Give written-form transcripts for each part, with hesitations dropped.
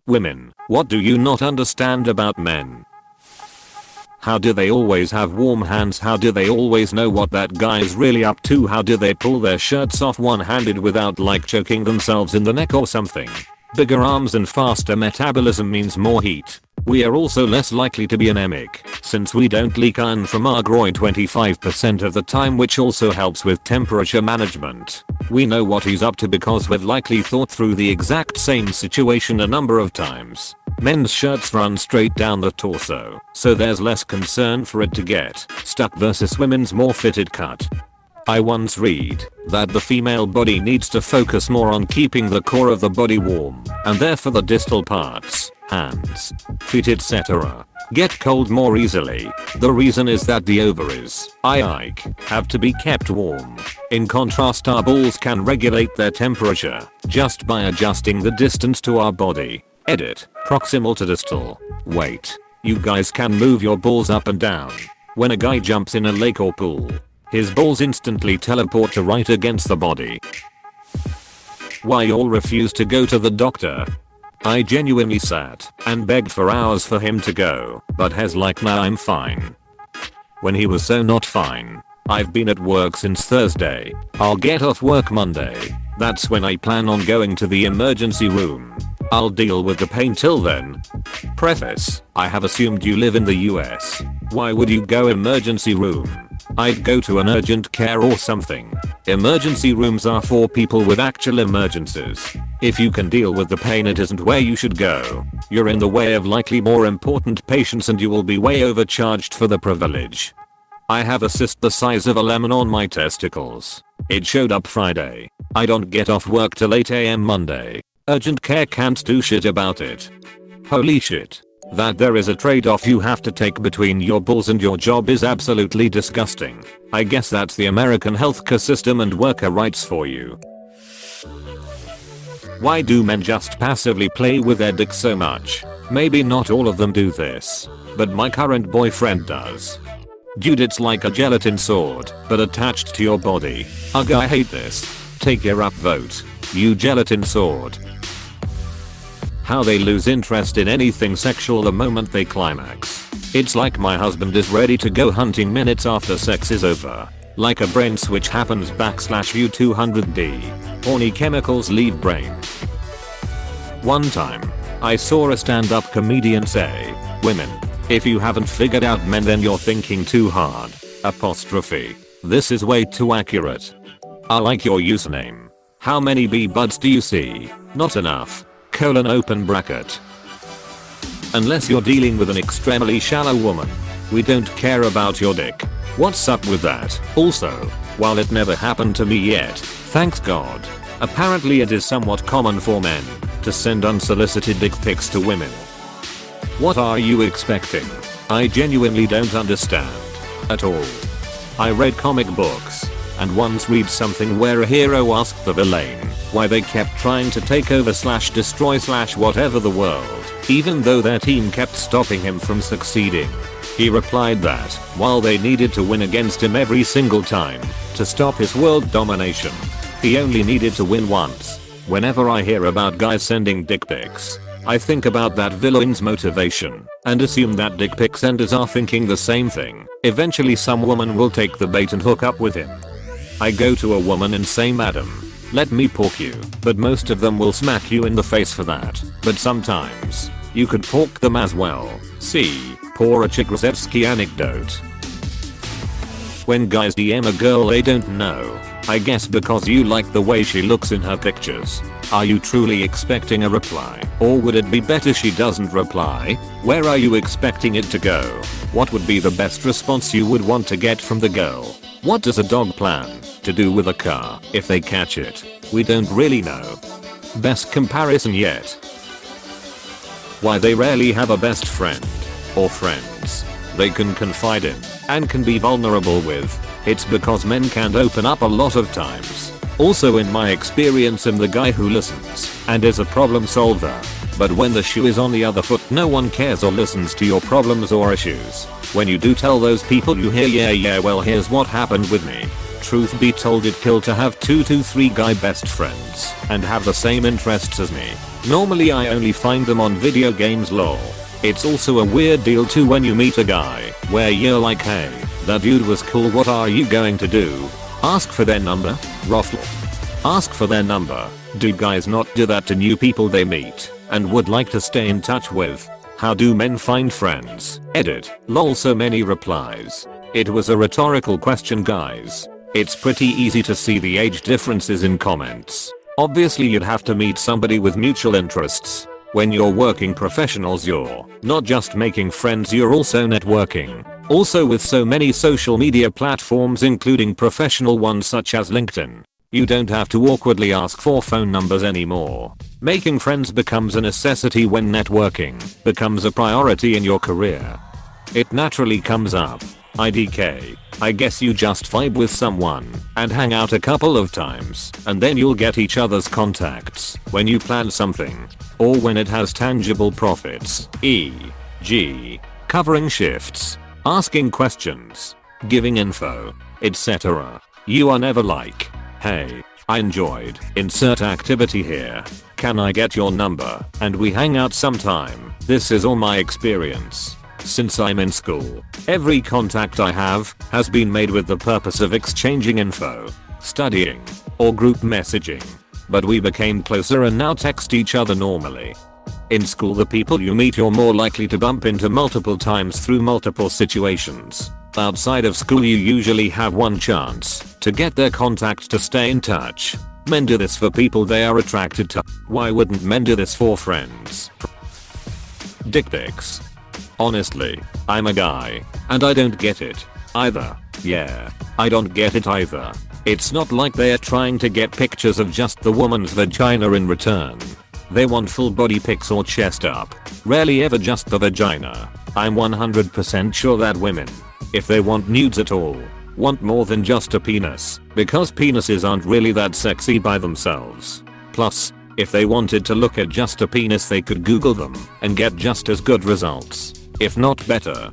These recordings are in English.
Women, what do you not understand about men? How do they always have warm hands? How do they always know what that guy is really up to? How do they pull their shirts off one-handed without like choking themselves in the neck or something? Bigger arms and faster metabolism means more heat. We are also less likely to be anemic, since we don't leak iron from our groin 25% of the time, which also helps with temperature management. We know what he's up to because we've likely thought through the exact same situation a number of times. Men's shirts run straight down the torso, so there's less concern for it to get stuck versus women's more fitted cut. I once read that the female body needs to focus more on keeping the core of the body warm, and therefore the distal parts, hands, feet etc. get cold more easily. The reason is that the ovaries, have to be kept warm. In contrast, our balls can regulate their temperature just by adjusting the distance to our body. Edit, proximal to distal. Wait, you guys can move your balls up and down. When a guy jumps in a lake or pool, his balls instantly teleport to right against the body. Why y'all refuse to go to the doctor? I genuinely sat and begged for hours for him to go, but he's like, nah, I'm fine. When he was so not fine. I've been at work since Thursday. I'll get off work Monday. That's when I plan on going to the emergency room. I'll deal with the pain till then. Preface, I have assumed you live in the US. Why would you go emergency room? I'd go to an urgent care or something. Emergency rooms are for people with actual emergencies. If you can deal with the pain, it isn't where you should go. You're in the way of likely more important patients and you will be way overcharged for the privilege. I have a cyst the size of a lemon on my testicles. It showed up Friday. I don't get off work till 8 AM Monday. Urgent care can't do shit about it. Holy shit. That there is a trade-off you have to take between your balls and your job is absolutely disgusting. I guess that's the American healthcare system and worker rights for you. Why do men just passively play with their dicks so much? Maybe not all of them do this, but my current boyfriend does. Dude, it's like a gelatin sword, but attached to your body. Ugh, I hate this. Take your upvote, you gelatin sword. How they lose interest in anything sexual the moment they climax. It's like my husband is ready to go hunting minutes after sex is over. Like a brain switch happens /view 200D. Horny chemicals leave brain. One time, I saw a stand-up comedian say, "Women, if you haven't figured out men, then you're thinking too hard. Apostrophe. This is way too accurate. I like your username. How many B-buds do you see? Not enough. Open bracket. Unless you're dealing with an extremely shallow woman, we don't care about your dick. What's up with that? Also, while it never happened to me yet, thanks God, apparently it is somewhat common for men to send unsolicited dick pics to women. What are you expecting? I genuinely don't understand. At all. I read comic books and once read something where a hero asked the villain why they kept trying to take over / destroy / whatever the world, even though their team kept stopping him from succeeding. He replied that while they needed to win against him every single time to stop his world domination, he only needed to win once. Whenever I hear about guys sending dick pics, I think about that villain's motivation and assume that dick pic senders are thinking the same thing. Eventually some woman will take the bait and hook up with him. I go to a woman and say, "Madam, let me pork you," but most of them will smack you in the face for that. But sometimes, you could pork them as well. See, Pora Chikrasevsky anecdote. When guys DM a girl they don't know, I guess because you like the way she looks in her pictures, are you truly expecting a reply? Or would it be better she doesn't reply? Where are you expecting it to go? What would be the best response you would want to get from the girl? What does a dog plan to do with a car if they catch it? We don't really know. Best comparison yet. Why they rarely have a best friend or friends they can confide in and can be vulnerable with. It's because men can't open up a lot of times. Also, in my experience, I'm the guy who listens and is a problem solver. But when the shoe is on the other foot, no one cares or listens to your problems or issues. When you do tell those people, you hear, yeah, well, here's what happened with me. truth be told, it kill to have 2 to 3 guy best friends and have the same interests as me. Normally I only find them on video games lol. It's also a weird deal too when you meet a guy where you're like, hey, that dude was cool, what are you going to do? Ask for their number? Raffle. Ask for their number. Do guys not do that to new people they meet and would like to stay in touch with? How do men find friends? Edit. Lol, so many replies. It was a rhetorical question, guys. It's pretty easy to see the age differences in comments. Obviously you'd have to meet somebody with mutual interests. When you're working professionals, you're not just making friends, you're also networking. Also, with so many social media platforms including professional ones such as LinkedIn, you don't have to awkwardly ask for phone numbers anymore. Making friends becomes a necessity when networking becomes a priority in your career. It naturally comes up. IDK. I guess you just vibe with someone and hang out a couple of times and then you'll get each other's contacts when you plan something or when it has tangible profits, e.g. covering shifts, asking questions, giving info, etc. You are never like, hey, I enjoyed insert activity here. Can I get your number and we hang out sometime? This is all my experience. Since I'm in school, every contact I have has been made with the purpose of exchanging info, studying, or group messaging. But we became closer and now text each other normally. In school, the people you meet you're more likely to bump into multiple times through multiple situations. Outside of school you usually have one chance to get their contact to stay in touch. Men do this for people they are attracted to. Why wouldn't men do this for friends? Dick pics. Honestly, I'm a guy, and I don't get it either. Yeah, I don't get it either. It's not like they're trying to get pictures of just the woman's vagina in return. They want full body pics or chest up. Rarely ever just the vagina. I'm 100% sure that women, if they want nudes at all, want more than just a penis, because penises aren't really that sexy by themselves. Plus, if they wanted to look at just a penis they could Google them and get just as good results, if not better.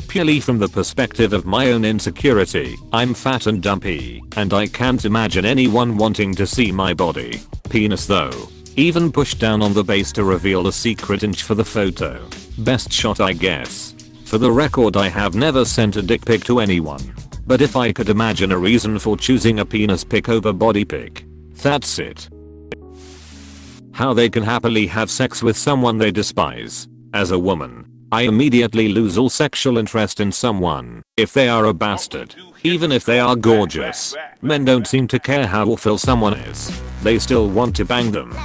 Purely from the perspective of my own insecurity, I'm fat and dumpy, and I can't imagine anyone wanting to see my body. Penis though. Even pushed down on the base to reveal a secret inch for the photo. Best shot, I guess. For the record, I have never sent a dick pic to anyone. But if I could imagine a reason for choosing a penis pic over body pic, that's it. How they can happily have sex with someone they despise. As a woman, I immediately lose all sexual interest in someone if they are a bastard. Even if they are gorgeous, men don't seem to care how awful someone is. They still want to bang them.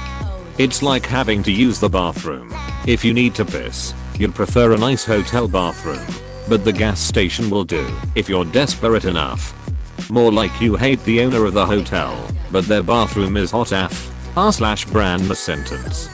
It's like having to use the bathroom. If you need to piss, you'd prefer a nice hotel bathroom, but the gas station will do if you're desperate enough. More like you hate the owner of the hotel, but their bathroom is hot af. r/brand sentence.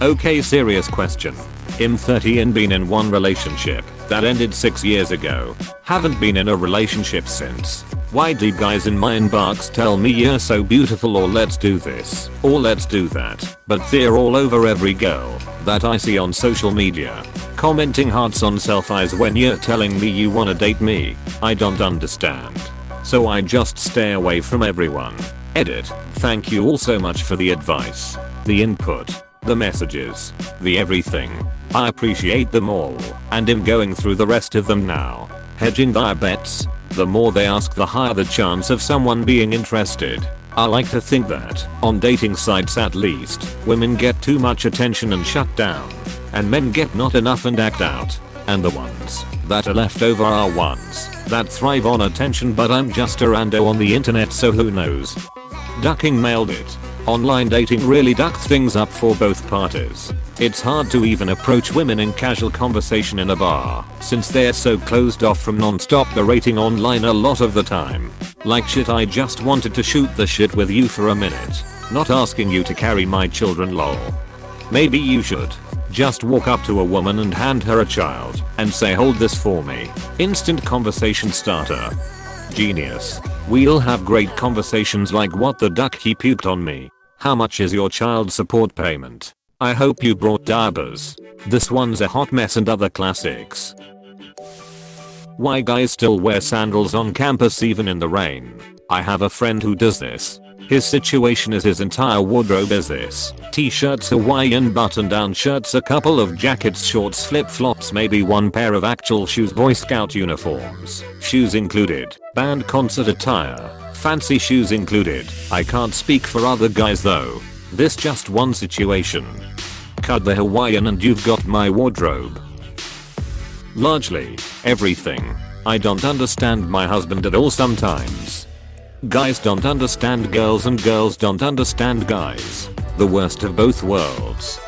Okay, serious question. I'm 30 and been in one relationship that ended 6 years ago. Haven't been in a relationship since. Why do guys in my inbox tell me you're so beautiful or let's do this or let's do that, but they're all over every girl that I see on social media, commenting hearts on selfies when you're telling me you wanna date me? I don't understand. So I just stay away from everyone. Edit. Thank you all so much for the advice, the input, the messages, the everything. I appreciate them all, and am going through the rest of them now. Hedging their bets. The more they ask, the higher the chance of someone being interested. I like to think that, on dating sites at least, women get too much attention and shut down, and men get not enough and act out. And the ones that are left over are ones that thrive on attention, but I'm just a rando on the internet, so who knows. Ducking nailed it. Online dating really ducks things up for both parties. It's hard to even approach women in casual conversation in a bar, since they're so closed off from non-stop berating online a lot of the time. Like, shit, I just wanted to shoot the shit with you for a minute. Not asking you to carry my children, lol. Maybe you should just walk up to a woman and hand her a child and say, hold this for me. Instant conversation starter. Genius. We'll have great conversations like, what the duck, he puked on me. How much is your child support payment? I hope you brought diapers. This one's a hot mess, and other classics. Why guys still wear sandals on campus even in the rain? I have a friend who does this. His situation is his entire wardrobe is this: t-shirts, Hawaiian button-down shirts, a couple of jackets, shorts, flip-flops, maybe one pair of actual shoes, Boy Scout uniforms, shoes included, band concert attire, fancy shoes included. I can't speak for other guys though. This just one situation. Cut the Hawaiian and you've got my wardrobe. Largely everything. I don't understand my husband at all sometimes. Guys don't understand girls and girls don't understand guys. The worst of both worlds.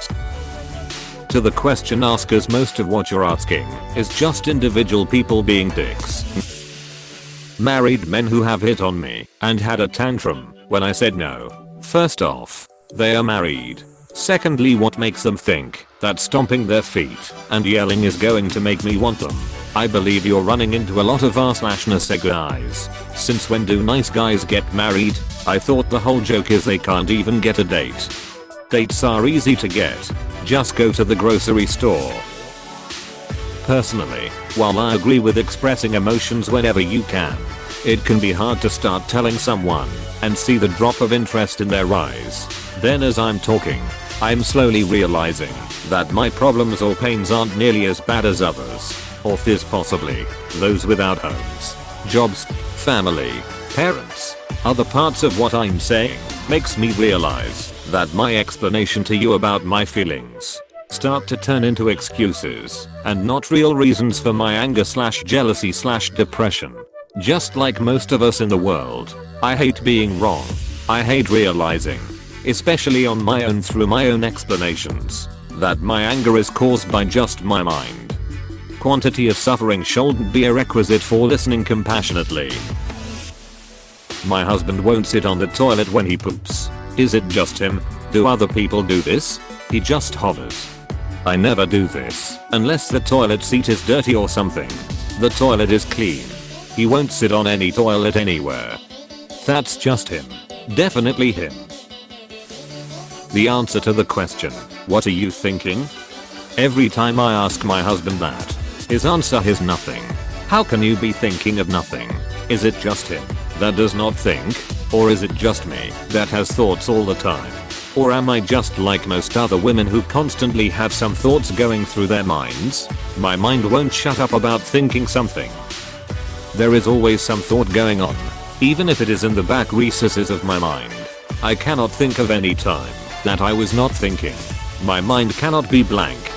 To the question askers, most of what you're asking is just individual people being dicks. Married men who have hit on me and had a tantrum when I said no. First off, they are married. Secondly, what makes them think that stomping their feet and yelling is going to make me want them? I believe you're running into a lot of r/ness guys. Since when do nice guys get married? I thought the whole joke is they can't even get a date. Dates are easy to get. Just go to the grocery store. Personally, while I agree with expressing emotions whenever you can, it can be hard to start telling someone and see the drop of interest in their eyes. Then as I'm talking, I'm slowly realizing that my problems or pains aren't nearly as bad as others. Or this possibly, those without homes, jobs, family, parents. Other parts of what I'm saying makes me realize that my explanation to you about my feelings start to turn into excuses and not real reasons for my anger / jealousy / depression. Just like most of us in the world, I hate being wrong. I hate realizing, especially on my own through my own explanations, that my anger is caused by just my mind. Quantity of suffering shouldn't be a requisite for listening compassionately. My husband won't sit on the toilet when he poops. Is it just him? Do other people do this? He just hovers. I never do this unless the toilet seat is dirty or something. The toilet is clean. He won't sit on any toilet anywhere. That's just him. Definitely him. The answer to the question, what are you thinking? Every time I ask my husband that, his answer is nothing. How can you be thinking of nothing? Is it just him that does not think? Or is it just me that has thoughts all the time? Or am I just like most other women who constantly have some thoughts going through their minds? My mind won't shut up about thinking something. There is always some thought going on, even if it is in the back recesses of my mind. I cannot think of any time that I was not thinking. My mind cannot be blank.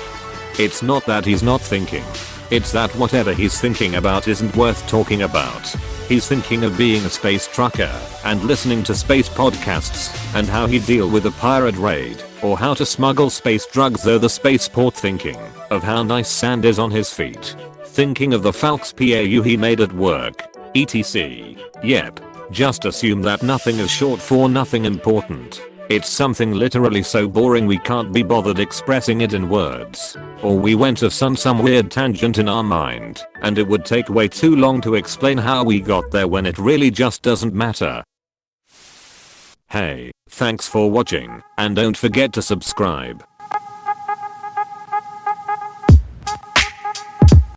It's not that he's not thinking. It's that whatever he's thinking about isn't worth talking about. He's thinking of being a space trucker and listening to space podcasts and how he'd deal with a pirate raid or how to smuggle space drugs, though the spaceport, thinking of how nice sand is on his feet, thinking of the Falx PAU he made at work, etc. Yep, just assume that nothing is short for nothing important. It's something literally so boring we can't be bothered expressing it in words. Or we went off on some weird tangent in our mind, and it would take way too long to explain how we got there when it really just doesn't matter. Hey, thanks for watching, and don't forget to subscribe.